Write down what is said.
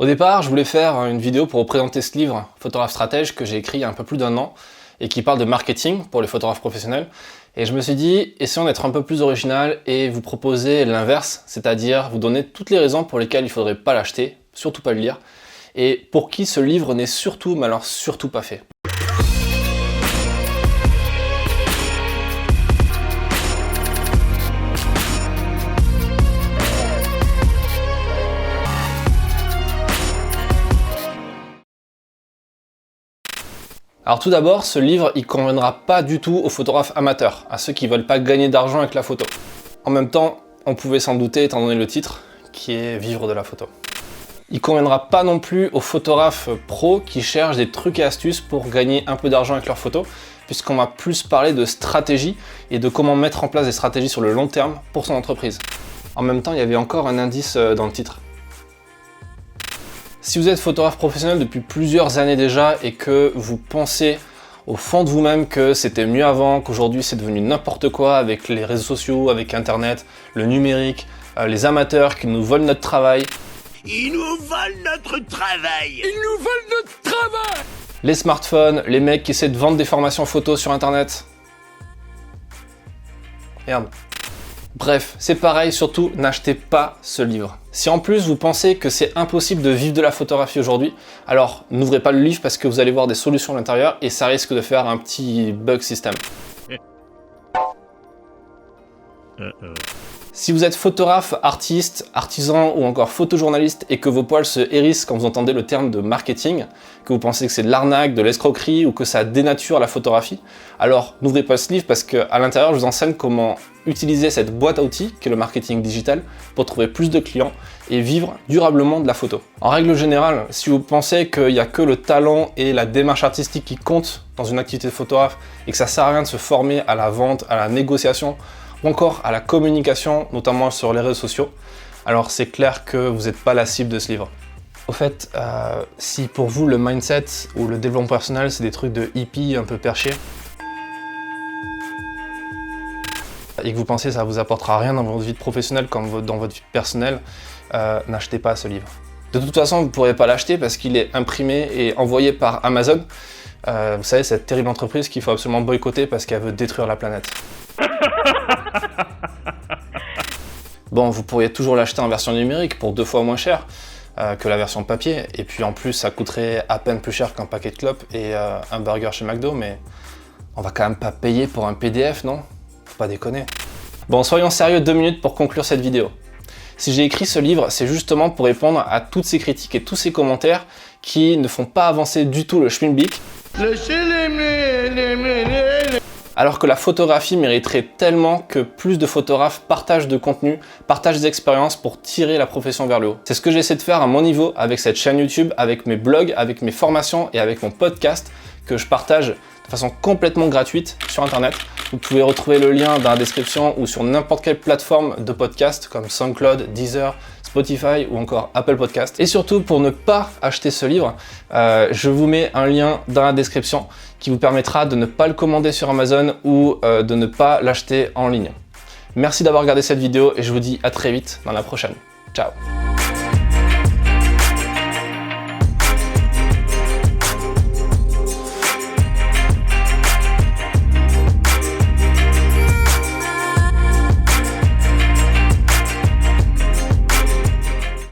Au départ, je voulais faire une vidéo pour vous présenter ce livre, Photographe stratège, que j'ai écrit il y a un peu plus d'1 an et qui parle de marketing pour les photographes professionnels. Et je me suis dit, essayons d'être un peu plus original et vous proposer l'inverse, c'est-à-dire vous donner toutes les raisons pour lesquelles il ne faudrait pas l'acheter, surtout pas le lire, et pour qui ce livre n'est surtout, mais alors surtout pas fait. Alors tout d'abord, ce livre, il conviendra pas du tout aux photographes amateurs, à ceux qui veulent pas gagner d'argent avec la photo. En même temps, on pouvait s'en douter étant donné le titre, qui est vivre de la photo. Il conviendra pas non plus aux photographes pros qui cherchent des trucs et astuces pour gagner un peu d'argent avec leurs photos, puisqu'on va plus parler de stratégie et de comment mettre en place des stratégies sur le long terme pour son entreprise. En même temps, il y avait encore un indice dans le titre. Si vous êtes photographe professionnel depuis plusieurs années déjà et que vous pensez au fond de vous-même que c'était mieux avant, qu'aujourd'hui c'est devenu n'importe quoi avec les réseaux sociaux, avec internet, le numérique, les amateurs qui nous volent notre travail. Ils nous volent notre travail! Ils nous volent notre travail! Les smartphones, les mecs qui essaient de vendre des formations photos sur internet. Merde. Bref, c'est pareil, surtout n'achetez pas ce livre. Si en plus vous pensez que c'est impossible de vivre de la photographie aujourd'hui, alors n'ouvrez pas le livre parce que vous allez voir des solutions à l'intérieur et ça risque de faire un petit bug système. Si vous êtes photographe, artiste, artisan ou encore photojournaliste et que vos poils se hérissent quand vous entendez le terme de marketing, que vous pensez que c'est de l'arnaque, de l'escroquerie ou que ça dénature la photographie, alors n'ouvrez pas ce livre parce qu'à l'intérieur je vous enseigne comment utiliser cette boîte à outils qu'est le marketing digital pour trouver plus de clients et vivre durablement de la photo. En règle générale, si vous pensez qu'il n'y a que le talent et la démarche artistique qui comptent dans une activité de photographe et que ça sert à rien de se former à la vente, à la négociation ou encore à la communication, notamment sur les réseaux sociaux, alors c'est clair que vous n'êtes pas la cible de ce livre. Au fait, si pour vous le mindset ou le développement personnel c'est des trucs de hippie un peu perchés, et que vous pensez que ça vous apportera rien dans votre vie professionnelle comme dans votre vie personnelle, n'achetez pas ce livre. De toute façon, vous ne pourrez pas l'acheter parce qu'il est imprimé et envoyé par Amazon. Vous savez, cette terrible entreprise qu'il faut absolument boycotter parce qu'elle veut détruire la planète. Bon, vous pourriez toujours l'acheter en version numérique pour 2 fois moins cher que la version papier. Et puis en plus, ça coûterait à peine plus cher qu'un paquet de clopes et un burger chez McDo. Mais on va quand même pas payer pour un PDF, non? Faut pas déconner. Bon, soyons sérieux 2 minutes pour conclure cette vidéo. Si j'ai écrit ce livre, c'est justement pour répondre à toutes ces critiques et tous ces commentaires qui ne font pas avancer du tout le schmilblick. Alors que la photographie mériterait tellement que plus de photographes partagent de contenu, partagent des expériences pour tirer la profession vers le haut. C'est ce que j'essaie de faire à mon niveau avec cette chaîne YouTube, avec mes blogs, avec mes formations et avec mon podcast que je partage de façon complètement gratuite sur internet. Vous pouvez retrouver le lien dans la description ou sur n'importe quelle plateforme de podcast comme SoundCloud, Deezer, Spotify ou encore Apple Podcast. Et surtout, pour ne pas acheter ce livre, je vous mets un lien dans la description qui vous permettra de ne pas le commander sur Amazon ou de ne pas l'acheter en ligne. Merci d'avoir regardé cette vidéo et je vous dis à très vite dans la prochaine. Ciao!